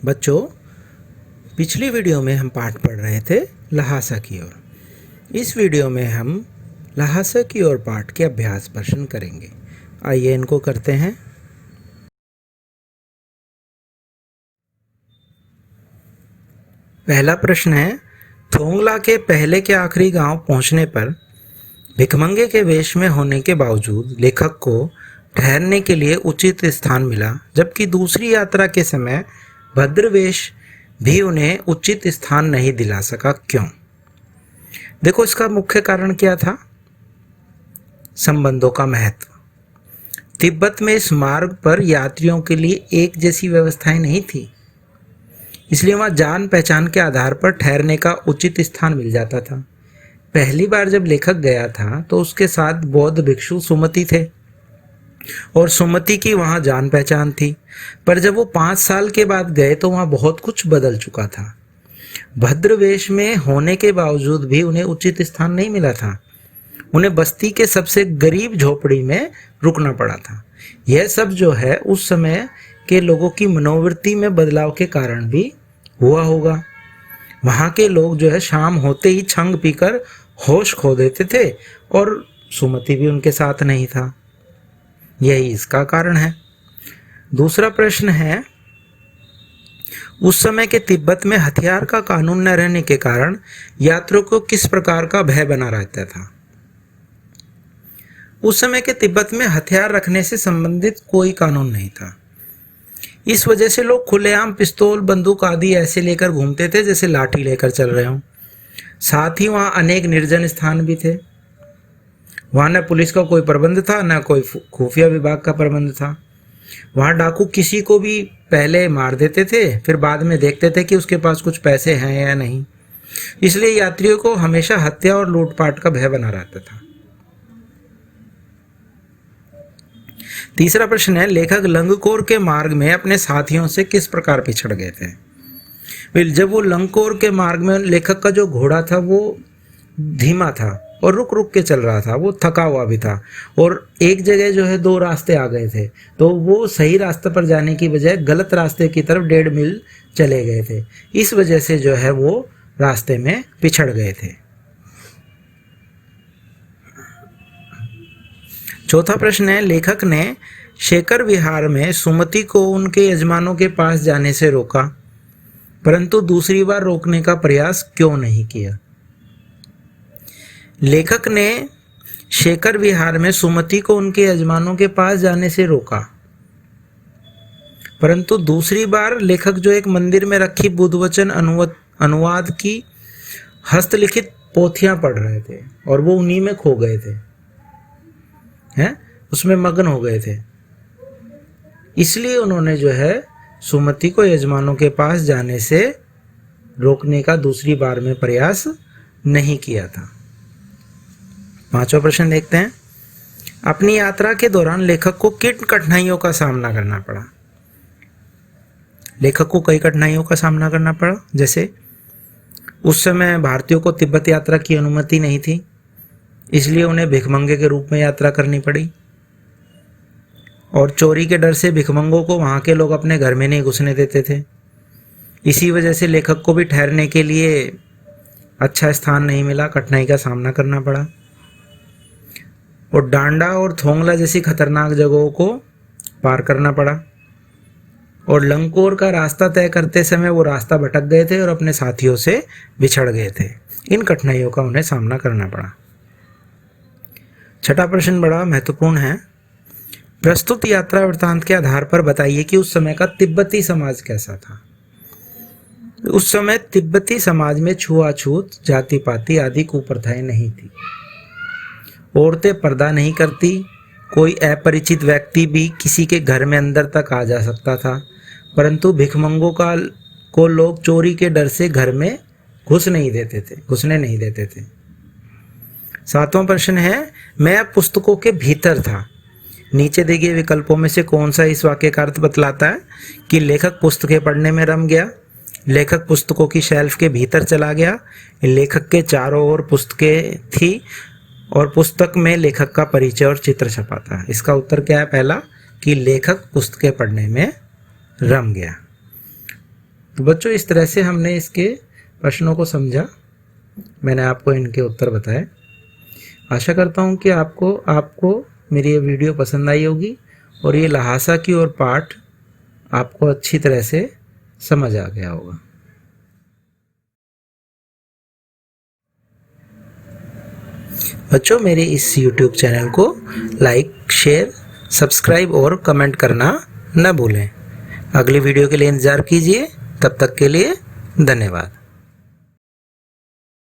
बच्चों, पिछली वीडियो में हम पाठ पढ़ रहे थे लहासा की ओर। इस वीडियो में हम लहासा की ओर पाठ के अभ्यास प्रश्न करेंगे। आइए इनको करते हैं। पहला प्रश्न है, थोंगला के पहले के आखिरी गांव पहुंचने पर भिखमंगे के वेश में होने के बावजूद लेखक को ठहरने के लिए उचित स्थान मिला, जबकि दूसरी यात्रा के समय भद्रवेश भी उन्हें उचित स्थान नहीं दिला सका। क्यों? देखो, इसका मुख्य कारण क्या था? संबंधों का महत्व। तिब्बत में इस मार्ग पर यात्रियों के लिए एक जैसी व्यवस्थाएं नहीं थी, इसलिए वहां जान पहचान के आधार पर ठहरने का उचित स्थान मिल जाता था। पहली बार जब लेखक गया था तो उसके साथ बौद्ध भिक्षु सुमति थे और सुमति की वहां जान पहचान थी, पर जब वो 5 साल के बाद गए तो वहां बहुत कुछ बदल चुका था। भद्रवेश में होने के बावजूद भी उन्हें उचित स्थान नहीं मिला था। उन्हें बस्ती के सबसे गरीब झोपड़ी में रुकना पड़ा था। यह सब जो है उस समय के लोगों की मनोवृत्ति में बदलाव के कारण भी हुआ होगा। वहां के लोग जो है शाम होते ही छंग पीकर होश खो देते थे और सुमति भी उनके साथ नहीं था। यही इसका कारण है। दूसरा प्रश्न है, उस समय के तिब्बत में हथियार का कानून न रहने के कारण यात्रियों को किस प्रकार का भय बना रहता था? उस समय के तिब्बत में हथियार रखने से संबंधित कोई कानून नहीं था। इस वजह से लोग खुलेआम पिस्तौल, बंदूक आदि ऐसे लेकर घूमते थे जैसे लाठी लेकर चल रहे हों। साथ ही वहां अनेक निर्जन स्थान भी थे। वहां न पुलिस का कोई प्रबंध था, न कोई खुफिया विभाग का प्रबंध था। वहां डाकू किसी को भी पहले मार देते थे, फिर बाद में देखते थे कि उसके पास कुछ पैसे हैं या नहीं। इसलिए यात्रियों को हमेशा हत्या और लूटपाट का भय बना रहता था। तीसरा प्रश्न है, लेखक लंगकोर के मार्ग में अपने साथियों से किस प्रकार पिछड़ गए थे? जब वो लंगकोर के मार्ग में लेखक का जो घोड़ा था वो धीमा था और रुक रुक के चल रहा था, वो थका हुआ भी था और एक जगह जो है 2 रास्ते आ गए थे, तो वो सही रास्ते पर जाने की बजाय गलत रास्ते की तरफ 1.5 मील चले गए थे। इस वजह से जो है वो रास्ते में पिछड़ गए थे। चौथा प्रश्न है, लेखक ने शेखर विहार में सुमति को उनके यजमानों के पास जाने से रोका, परंतु दूसरी बार रोकने का प्रयास क्यों नहीं किया? लेखक ने शेखर विहार में सुमति को उनके यजमानों के पास जाने से रोका, परंतु दूसरी बार लेखक जो एक मंदिर में रखी बुद्धवचन अनुवाद की हस्तलिखित पोथियां पढ़ रहे थे और वो उन्हीं में खो गए थे, हैं, उसमें मग्न हो गए थे। इसलिए उन्होंने जो है सुमति को यजमानों के पास जाने से रोकने का दूसरी बार में प्रयास नहीं किया था। 5वां प्रश्न देखते हैं, अपनी यात्रा के दौरान लेखक को किन कठिनाइयों का सामना करना पड़ा? लेखक को कई कठिनाइयों का सामना करना पड़ा। जैसे उस समय भारतीयों को तिब्बत यात्रा की अनुमति नहीं थी, इसलिए उन्हें भिखमंगे के रूप में यात्रा करनी पड़ी और चोरी के डर से भिखमंगों को वहां के लोग अपने घर में नहीं घुसने देते थे। इसी वजह से लेखक को भी ठहरने के लिए अच्छा स्थान नहीं मिला, कठिनाई का सामना करना पड़ा और डांडा और थोंगला जैसी खतरनाक जगहों को पार करना पड़ा और लंगकोर का रास्ता तय करते समय वो रास्ता भटक गए थे और अपने साथियों से बिछड़ गए थे। इन कठिनाइयों का उन्हें सामना करना पड़ा। 6वां प्रश्न बड़ा महत्वपूर्ण है, प्रस्तुत यात्रा वृत्तांत के आधार पर बताइए कि उस समय का तिब्बती समाज कैसा था। उस समय तिब्बती समाज में छुआछूत, जाति पाति आदि कुप्रथाएं नहीं थी। औरतें पर्दा नहीं करती, कोई अपरिचित व्यक्ति भी किसी के घर में अंदर तक आ जा सकता था, परंतु भिखमंगों को लोग चोरी के डर से घर में घुसने नहीं देते थे। 7वां प्रश्न है, मैं अब पुस्तकों के भीतर था। नीचे दिए गए विकल्पों में से कौन सा इस वाक्य का अर्थ बतलाता है कि लेखक पुस्तकें पढ़ने में रम गया, लेखक पुस्तकों की शेल्फ के भीतर चला गया, लेखक के चारों ओर पुस्तकें थी और पुस्तक में लेखक का परिचय और चित्र छपा था? इसका उत्तर क्या है? पहला, कि लेखक पुस्तकें पढ़ने में रम गया। तो बच्चों इस तरह से हमने इसके प्रश्नों को समझा, मैंने आपको इनके उत्तर बताए। आशा करता हूँ कि आपको मेरी ये वीडियो पसंद आई होगी और ये लहासा की और पाठ आपको अच्छी तरह से समझ आ गया होगा। बच्चों मेरे इस YouTube चैनल को लाइक, शेयर, सब्सक्राइब और कमेंट करना न भूलें। अगली वीडियो के लिए इंतज़ार कीजिए। तब तक के लिए धन्यवाद।